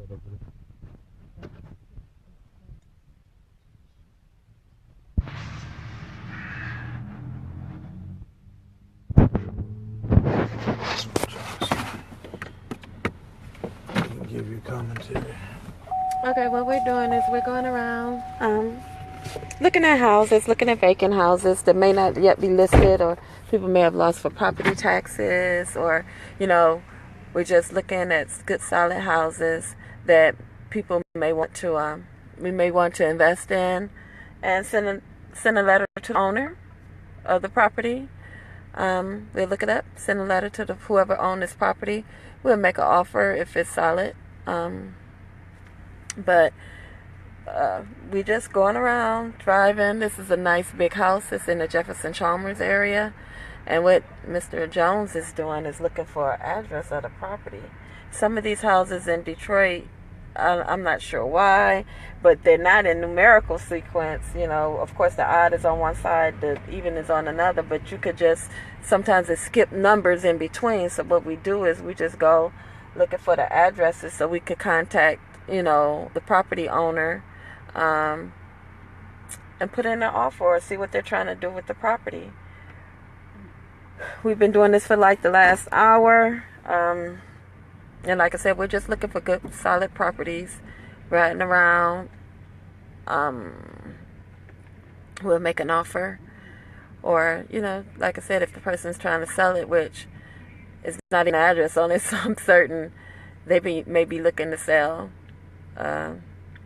Give you commentary. Okay, what we're doing is we're going around looking at houses, looking at vacant houses that may not yet be listed, or people may have lost for property taxes, or we're just looking at good solid houses that people may want to we may want to invest in, and send a letter to the owner of the property. We'll look it up, send a letter to whoever owns this property. We'll make an offer if it's solid. But we just going around, driving. This is a nice big house. It's in the Jefferson Chalmers area. And what Mr. Jones is doing is looking for an address of the property. Some of these houses in Detroit, I'm not sure why, but they're not in numerical sequence. Of course the odd is on one side, the even is on another, but you could just, sometimes it skip numbers in between. So what we do is we just go looking for the addresses so we could contact, the property owner, and put in an offer or see what they're trying to do with the property. We've been doing this for like the last hour. And like I said, we're just looking for good, solid properties, riding around. We'll make an offer. Or, like I said, if the person's trying to sell it, which is not even an address on it, so I'm certain they may be looking to sell. And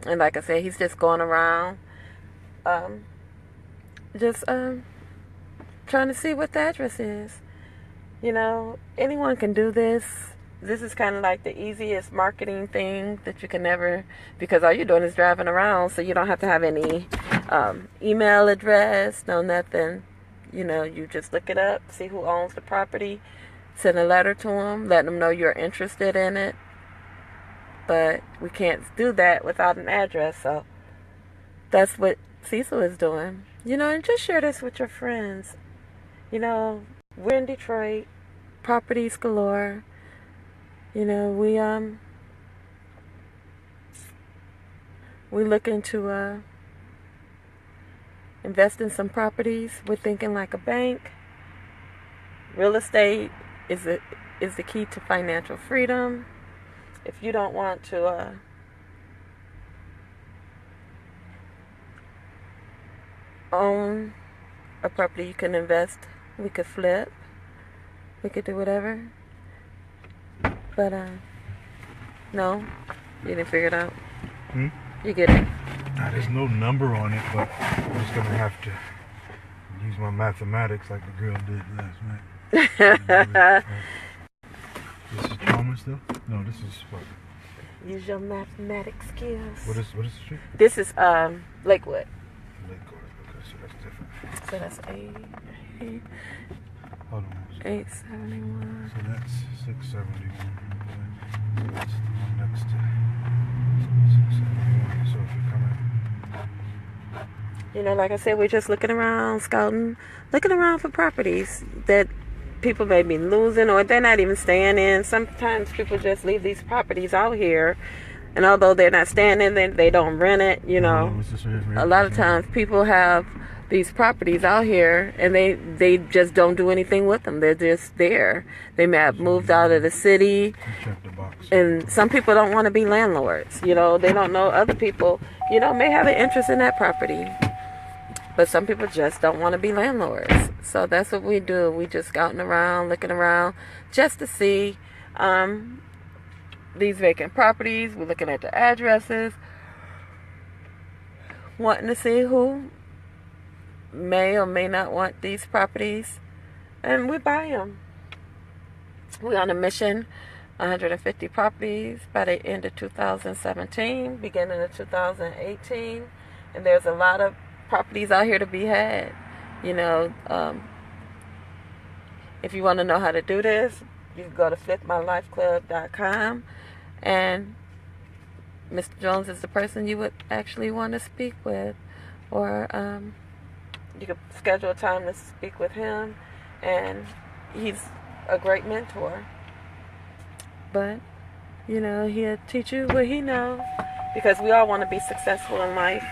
like I said, he's just going around, just trying to see what the address is. Anyone can do this. This is kind of like the easiest marketing thing that you can ever, because all you're doing is driving around, so you don't have to have any email address, no nothing. You just look it up, see who owns the property, send a letter to them, let them know you're interested in it. But we can't do that without an address, so that's what Cecil is doing. And just share this with your friends. We're in Detroit, properties galore. We're looking to invest in some properties. We're thinking like a bank. Real estate is the key to financial freedom. If you don't want to own a property, you can invest. We could flip. We could do whatever. But no, you didn't figure it out. You get it. There's no number on it, but I'm just gonna have to use my mathematics like the girl did last night. This is Chalmers still? No, this is what? Use your mathematic skills. What is the street? This is Lakewood. Lakewood. Okay, so that's different. So that's 8. Hold on. 871. So that's 671. So that's the one next to 671. So if you're coming, like I said, we're just looking around, scouting, looking around for properties that people may be losing, or they're not even staying in. Sometimes people just leave these properties out here, and although they're not staying in, they don't rent it. A lot of times people have these properties out here and they just don't do anything with them. They're just there. They may have moved out of the city, and some people don't want to be landlords. They don't know other people may have an interest in that property, but some people just don't want to be landlords. So that's what we do. We just scouting around, looking around just to see these vacant properties. We're looking at the addresses, wanting to see who may or may not want these properties, and we buy them. We're on a mission, 150 properties by the end of 2017, beginning of 2018, and there's a lot of properties out here to be had. If you want to know how to do this, you can go to flipmylifeclub.com, and Mr. Jones is the person you would actually want to speak with, or you could schedule a time to speak with him, and he's a great mentor. But You know, he'll teach you what he knows. Because we all want to be successful in life.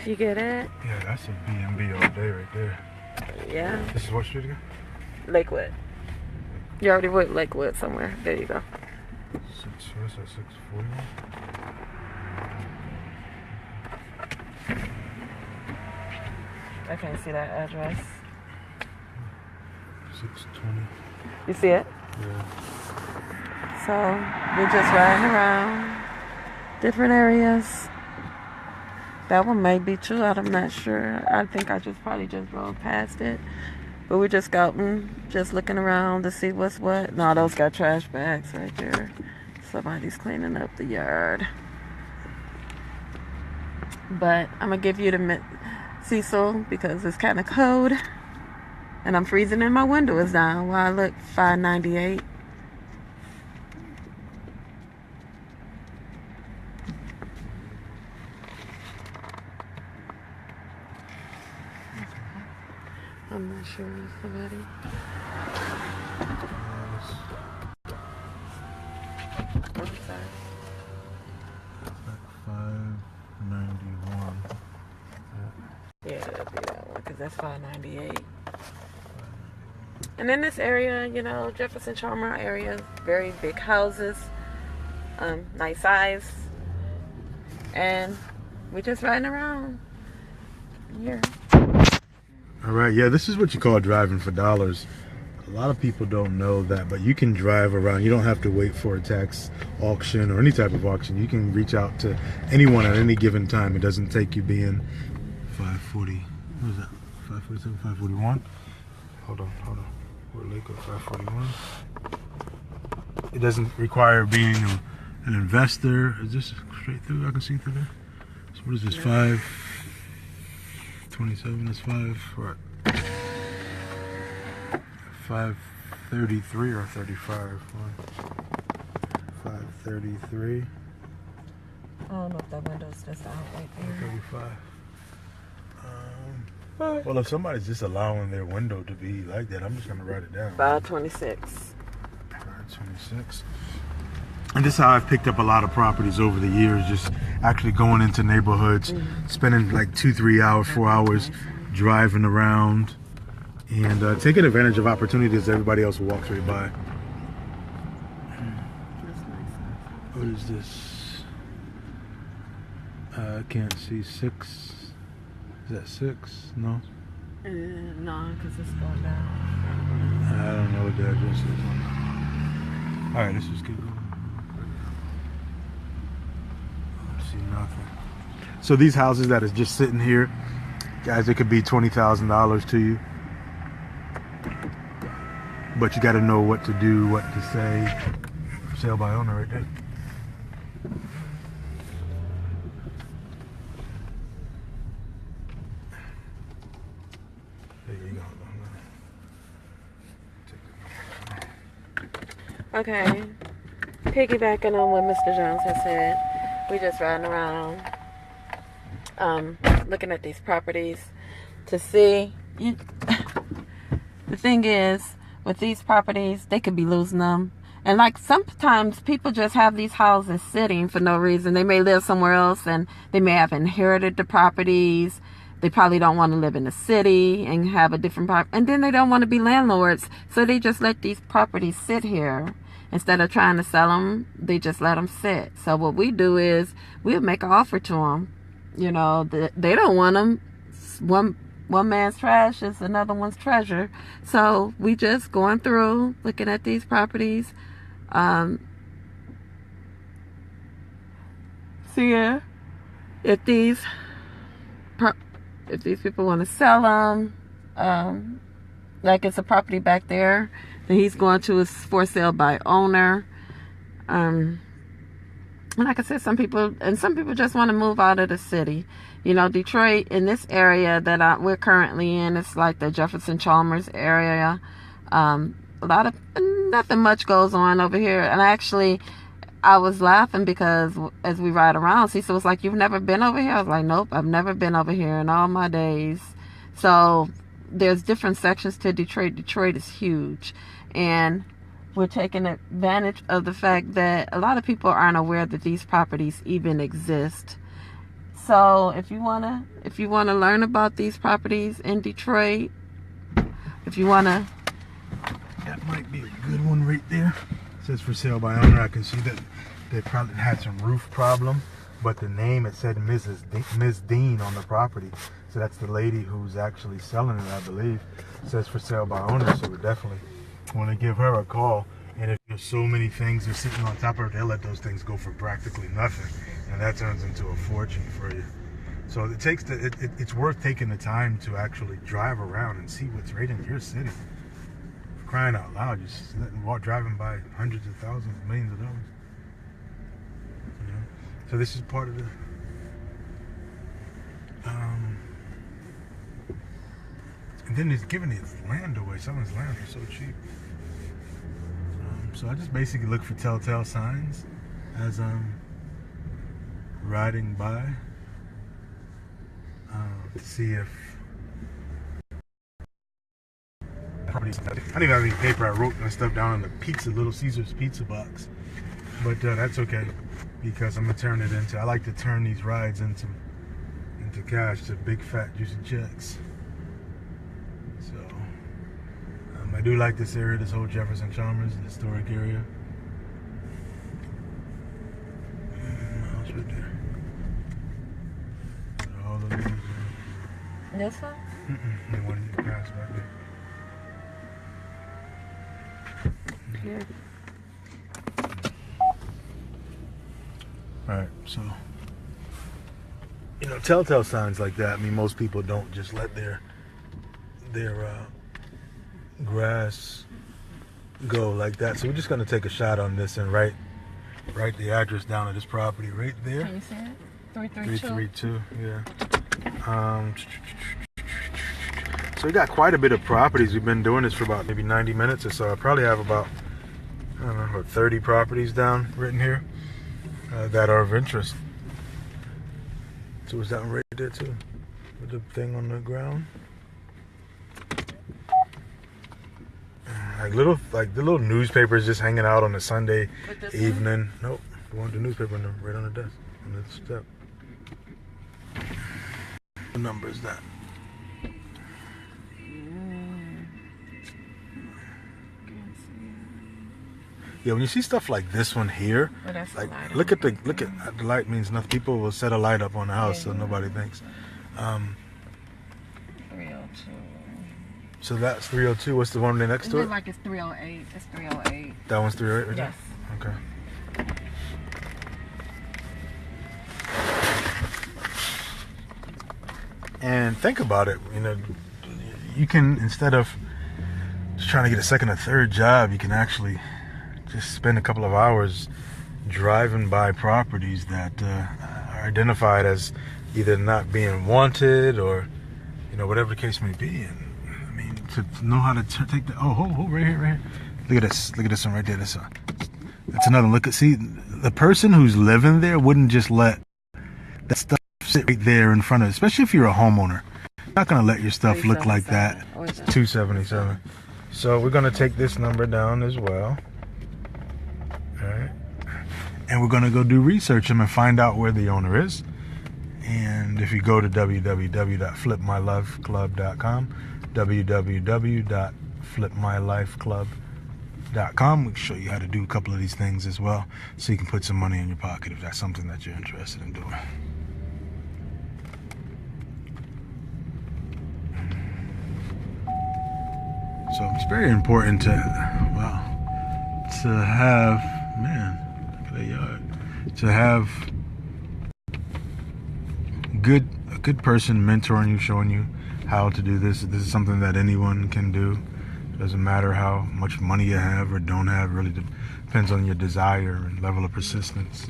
You get it? Yeah, that's a B&B all day right there. Yeah. This is what street again? Lakewood. You already went Lakewood somewhere. There you go. What's that, 641? I can't see that address. 620. You see it? Yeah. So, we're just riding around different areas. That one may be too, I'm not sure. I think I probably just drove past it. But we're just scouting, just looking around to see what's what. No, those got trash bags right there. Somebody's cleaning up the yard. But I'm going to give you the Cecil because it's kind of cold. And I'm freezing and my window is down while I look $5.98. I'm not sure it's somebody. I'm sorry. $5.91. Yeah, that'll be that one because that's $5.98. And in this area, you know, Jefferson Chalmers area, very big houses, nice size, and we're just riding around here. All right, yeah, this is what you call driving for dollars. A lot of people don't know that, but you can drive around. You don't have to wait for a tax auction or any type of auction. You can reach out to anyone at any given time. It doesn't take you being 540. What was that? 547, 541? Hold on. We're Lakewood, 541. It doesn't require being an investor. Is this straight through? I can see through there. So what is this? 527. That's 533 or 35. 533. I don't know if that window's just out right there. 35. Well, if somebody's just allowing their window to be like that, I'm just going to write it down. 526. 526. And this is how I've picked up a lot of properties over the years, just actually going into neighborhoods, spending like 2-3 hours, 4 hours driving around and taking advantage of opportunities everybody else walks right by. What is this? I can't see. 6. Is that 6? No? No, because it's going down. I don't know what the address is. Alright, let's just keep going. I don't see nothing. So these houses that is just sitting here, guys, it could be $20,000 to you. But you got to know what to do, what to say. For sale by owner right there. Okay, piggybacking on what Mr. Jones has said, we just riding around, looking at these properties to see. The thing is, with these properties, they could be losing them. And like sometimes people just have these houses sitting for no reason. They may live somewhere else and they may have inherited the properties. They probably don't want to live in the city and have a different property. And then they don't want to be landlords. So they just let these properties sit here. Instead of trying to sell them, they just let them sit. So what we do is we'll make an offer to them. You know, they don't want them. One man's trash is another one's treasure. So we just going through, looking at these properties. See if these people want to sell them, like it's a property back there that he's going to is for sale by owner. And like I said, some people just want to move out of the city. You know, Detroit, in this area that we're currently in, it's like the Jefferson Chalmers area. Nothing much goes on over here. And actually, I was laughing because as we ride around, Cecil was like, "You've never been over here?" I was like, "Nope, I've never been over here in all my days." So there's different sections to Detroit. Detroit is huge. And we're taking advantage of the fact that a lot of people aren't aware that these properties even exist. So if you wanna learn about these properties in Detroit, if you wanna, that might be a good one right there. It says for sale by owner. I can see that they probably had some roof problem, but the name, it said Ms. Dean on the property. So that's the lady who's actually selling it, I believe. It says for sale by owner, so we definitely want to give her a call. And if there's so many things are sitting on top of her, they'll let those things go for practically nothing, and that turns into a fortune for you. So it takes it's worth taking the time to actually drive around and see what's right in your city. For crying out loud, just driving by hundreds of thousands, millions of dollars. You know? So this is part of the and then he's giving his land away. Someone's land for so cheap. So I just basically look for telltale signs as I'm riding by to see if I don't even have any paper. I wrote my stuff down on the Little Caesar's pizza box, but that's okay because I'm gonna turn it into. I like to turn these rides into cash, to big fat juicy checks. So I do like this area, this whole Jefferson Chalmers, the historic area. Miles right there. All the leaves. This one? The one you pass back there. Here. Alright, so telltale signs like that. I mean, most people don't just let their grass go like that. So we're just gonna take a shot on this and write the address down of this property right there. Can you see it? 332. 332. Yeah. So we got quite a bit of properties. We've been doing this for about maybe 90 minutes or so. I probably have about 30 properties down written here that are of interest. So was that one right there too, with the thing on the ground? Like the little newspapers just hanging out on a Sunday evening. Nope, the one with the newspaper right on the desk, on the step. What number is that? Yeah, when you see stuff like this one here, like look at the light means nothing. People will set a light up on the house so nobody thinks. 302. So that's 302. What's the one right next to it? It looks like it's 308. It's 308. That one's 308 right Yes. there? Okay. And think about it, you can, instead of just trying to get a second or third job, you can actually just spend a couple of hours driving by properties that are identified as either not being wanted or, whatever the case may be. And I mean, to know how to take the right here. Look at this one right there. That's another look at. See, the person who's living there wouldn't just let that stuff sit right there in front of, especially if you're a homeowner. You're not gonna let your stuff look like that. 277. So we're gonna take this number down as well. All right, and we're gonna go do research and find out where the owner is. And if you go to www.flipmylifeclub.com, www.flipmylifeclub.com, we can show you how to do a couple of these things as well, so you can put some money in your pocket if that's something that you're interested in doing. So it's very important to have, to have a good person mentoring you, showing you how to do this. This is something that anyone can do. It doesn't matter how much money you have or don't have. It really depends on your desire and level of persistence.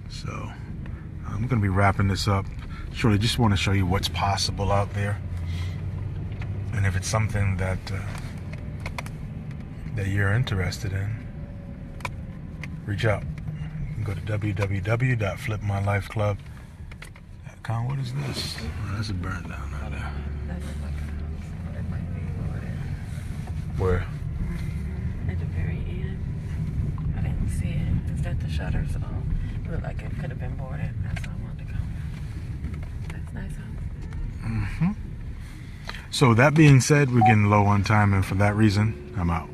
So I'm going to be wrapping this up. Surely just want to show you what's possible out there. And if it's something that you're interested in, reach out. You can go to www.flipmylifeclub.com. What is this? Oh, that's a burn down out there. That looks like a house, but it might be over there. Where? It shutters off. It looked like it could have been boarded. That's why I wanted to go. That's nice, huh? So that being said, we're getting low on time, and for that reason, I'm out.